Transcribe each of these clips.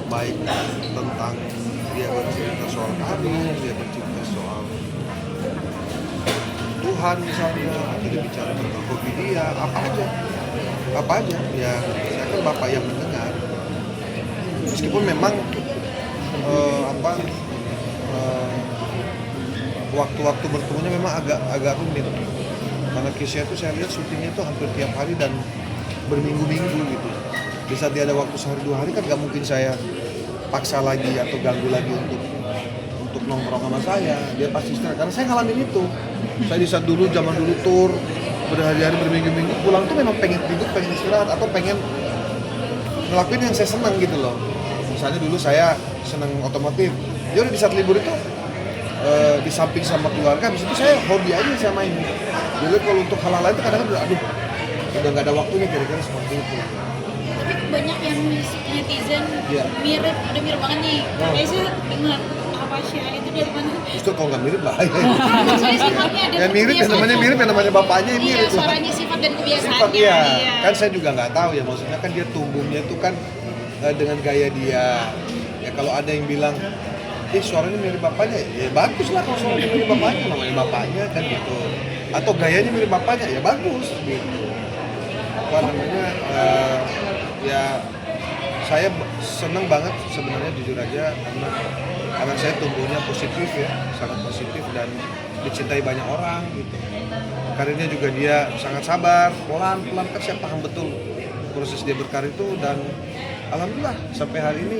baik tentang dia bercerita soal karir, dia bercerita soal Tuhan misalnya, atau dia bicara tentang hobi dia, apa aja ya. Saya kan bapak yang mendengar, meskipun memang waktu-waktu bertemunya memang agak rumit, karena Kisha itu saya lihat syutingnya itu hampir tiap hari dan berminggu-minggu gitu. Di saat dia ada waktu sehari 2 hari kan gak mungkin saya paksa lagi atau ganggu lagi untuk nongkrong sama saya. Dia pasti istirahat, karena saya ngalamin itu. Saya di saat zaman dulu tur berhari-hari berminggu-minggu, pulang tuh memang pengen tidur, pengen istirahat, atau pengen ngelakuin yang saya senang gitu loh. Misalnya dulu saya senang otomotif, ya udah di saat libur itu di samping sama keluarga, habis itu saya hobi aja saya main. Jadi kalau untuk hal-hal lain itu kadang-kadang udah nggak ada waktunya, kira-kira seperti itu. Tapi banyak yang netizen mirip, udah mirip banget nih. Kayaknya sih dengan apa sih itu dari mana? Justru kalau nggak mirip bahaya. Maksudnya sifatnya dan Ya mirip, yang namanya mirip, yang namanya bapaknya yang mirip. Iya, suaranya, sifat dan kebiasaannya. Sifat, iya. Kan saya juga nggak tahu ya, maksudnya kan dia tumbuhnya itu kan dengan gaya dia. Ya kalau ada yang bilang, suaranya mirip bapaknya, ya bagus lah kalau suaranya mirip bapaknya, namanya bapaknya kan gitu. Atau gayanya mirip bapaknya, ya bagus gitu. Apa namanya, ya saya senang banget sebenarnya, jujur aja, karena anak saya tumbuhnya positif ya, sangat positif dan dicintai banyak orang gitu. Karirnya juga dia sangat sabar, pelan-pelan, kan saya paham betul proses dia berkarir itu, dan alhamdulillah sampai hari ini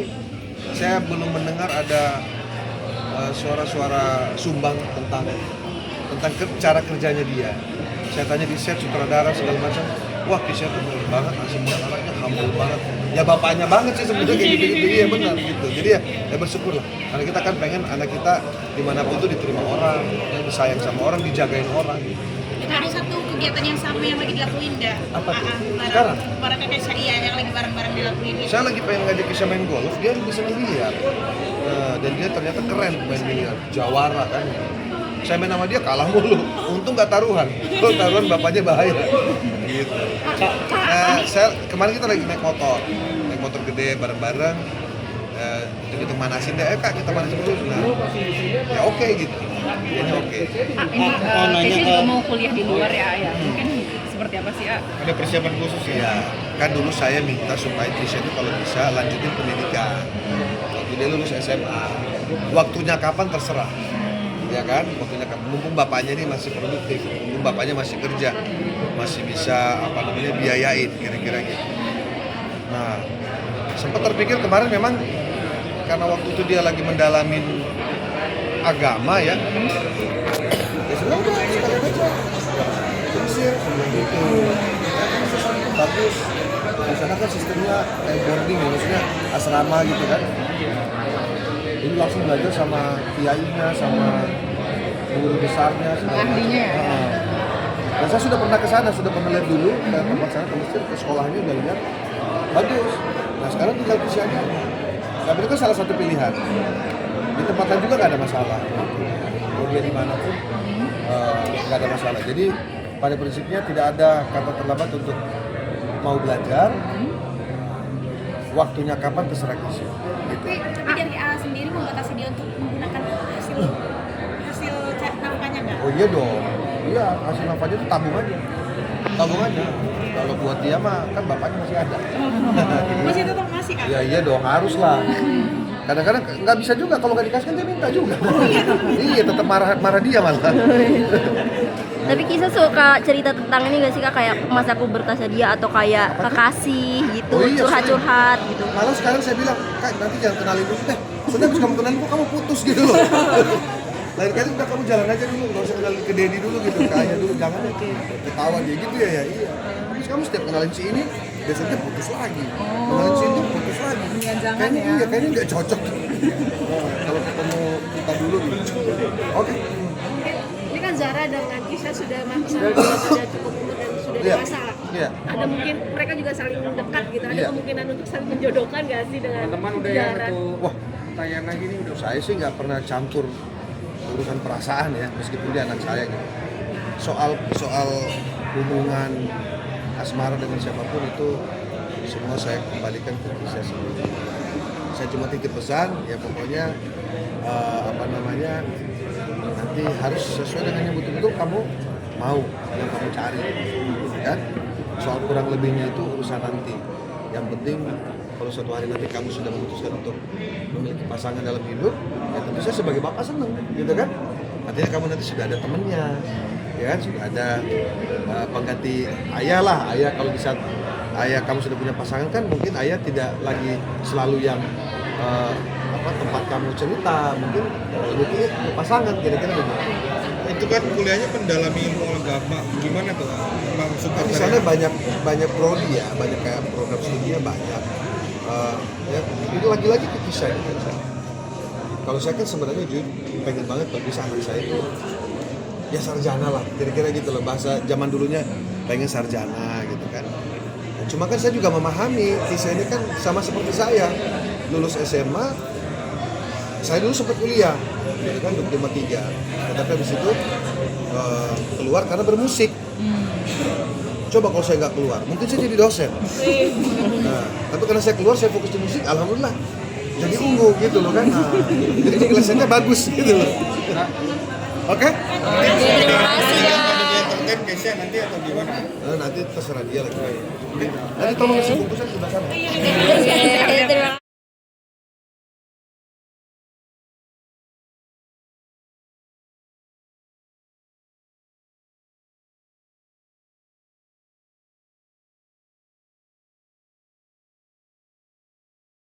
saya belum mendengar ada suara-suara sumbang tentang cara kerjanya dia. Saya tanya di set, sutradara segala macam, wah Kisha tuh bagus banget, asik banget anaknya, humble banget. Ya bapaknya banget sih sebenarnya kayak gitu-gitu, ya benar gitu. Jadi ya bersyukur lah, karena kita kan pengen anak kita dimanapun tuh diterima orang, ya, disayang sama orang, dijagain orang. Gitu. Ada satu kegiatan yang sama yang lagi dilakuin dah. Apa tuh? Sekarang? Bareng kakak saya yang lagi bareng-bareng dilakuin itu. Saya lagi pengen ngajak Kisha main golf, dia bisa main biliar. Dan dia ternyata keren main biliar, jawara kan. Saya main sama dia kalah mulu, untung nggak taruhan. Kalau taruhan bapaknya bahaya. Gitu. Saya kemarin kita lagi naik motor gede bareng-bareng. Kita manasin deh, kak kita manasin dulu. Nah, ya oke gitu. Ini oke. Kisha juga mau kuliah di luar ya. Mungkin seperti apa sih, Ada persiapan khusus ya? Kan dulu saya minta supaya Kisha itu kalau bisa lanjutin pendidikan. Waktu dia lulus SMA, waktunya kapan terserah. Ya kan, waktunya kapan. Mumpung bapaknya ini masih produktif, mumpung bapaknya masih kerja, masih bisa biayain kira-kira gitu. Nah, sempat terpikir kemarin memang karena waktu itu dia lagi mendalamin agama ya. Ya sudah sekalian aja. Mesir sebelum itu. Bagus. Di sana kan sistemnya kayak boarding ya, maksudnya asrama gitu kan. Jadi langsung belajar sama kiainya, sama guru besarnya, ahlinya ya. Dan saya sudah pernah ke sana, sudah pernah lihat dulu ke tempat sana, ke Mesir, ke sekolahnya udah lihat. Bagus. Nah sekarang tinggal Kisha aja. Nah, itu kan salah satu pilihan. Di tempat lain juga nggak ada masalah. Mau dia dimanapun nggak ada masalah. Jadi pada prinsipnya tidak ada kata terlambat untuk mau belajar. Waktunya kapan terserah Kisha. Gitu. Tapi dari A sendiri membatasi dia untuk menggunakan hasil nafkahnya nggak? Oh iya dong. Iya, hasil nafkahnya itu tabung aja. Kalau buat dia mah kan bapaknya masih ada. Masih tetap masih kan? Iya dong, harus lah. Kadang-kadang nggak bisa juga, kalau nggak dikasih kan dia minta juga. Iya, tetap marah dia malah. Tapi Kisha suka cerita tentang ini gak sih kak, kayak masa pubertasnya dia atau kayak kekasih gitu, Oh iya, curhat-curhat gitu. Malah sekarang saya bilang, kak nanti jangan kenalin dulu deh. Soalnya habis kamu kenalin kok kamu putus gitu loh. Lain kali udah kamu jalan aja dulu, nggak usah kenalin ke Dedi dulu gitu, ke Ayah dulu, jangan deh. Ketawa dia gitu ya, iya. Terus kamu setiap kenalin si ini, besoknya putus lagi. Kenalin si itu putus lagi. Kayaknya nggak cocok. Kalau ketemu kita dulu gitu. Oke. Ini kan Zara dengan Kisha sudah cukup umur dan sudah dewasa. Iya. Ada mungkin mereka juga saling dekat gitu. Ada Iya. kemungkinan untuk saling menjodohkan nggak sih dengan teman-teman udah Zara? yang satu Wah, tayang lagi nih udah. saya sih nggak pernah campur urusan perasaan ya, meskipun dia anak saya gitu. Soal hubungan asmara dengan siapapun itu semua saya kembalikan ke Kisah sendiri. Saya cuma titip pesan, ya pokoknya nanti harus sesuai dengan yang betul-betul kamu mau, yang kamu cari, kan? Soal kurang lebihnya itu urusan nanti. Yang penting kalau suatu hari nanti kamu sudah memutuskan untuk memiliki pasangan dalam hidup, ya tentu saya sebagai bapak senang, gitu kan? Artinya kamu nanti sudah ada temennya, ya kan? Sudah ada pengganti ayah lah. Ayah kalau di saat ayah kamu sudah punya pasangan kan mungkin ayah tidak lagi selalu yang tempat kamu cerita, mungkin lebih ke pasangan, kira-kira begitu. Itu kan kuliahnya pendalami ilmu agama, gimana tuh maksudnya? Di sana banyak prodi ya, banyak kayak program studinya banyak. Ya, ini lagi-lagi ke kisah ya. Kalau saya kan sebenarnya jujur pengen banget kalau bisa anak saya itu ya sarjana lah, kira-kira gitu loh, bahasa zaman dulunya pengen sarjana gitu kan. Nah, cuma kan saya juga memahami kisah ini kan sama seperti saya lulus SMA, saya dulu sempat kuliah, gitu kan 23, tapi habis itu keluar karena bermusik. Coba kalau saya nggak keluar, mungkin saya jadi dosen. Nah, tapi karena saya keluar, saya fokus di musik, alhamdulillah jadi ungu gitu loh kan. Nah, jadi penjelasannya bagus gitu loh. Oke? Terima kasih ya. Konten Kesha nanti atau gimana? Nah, nanti terserah dia lagi. Oke? Nanti tolong isi bungkusan sebelah sana. Oke, terima kasih.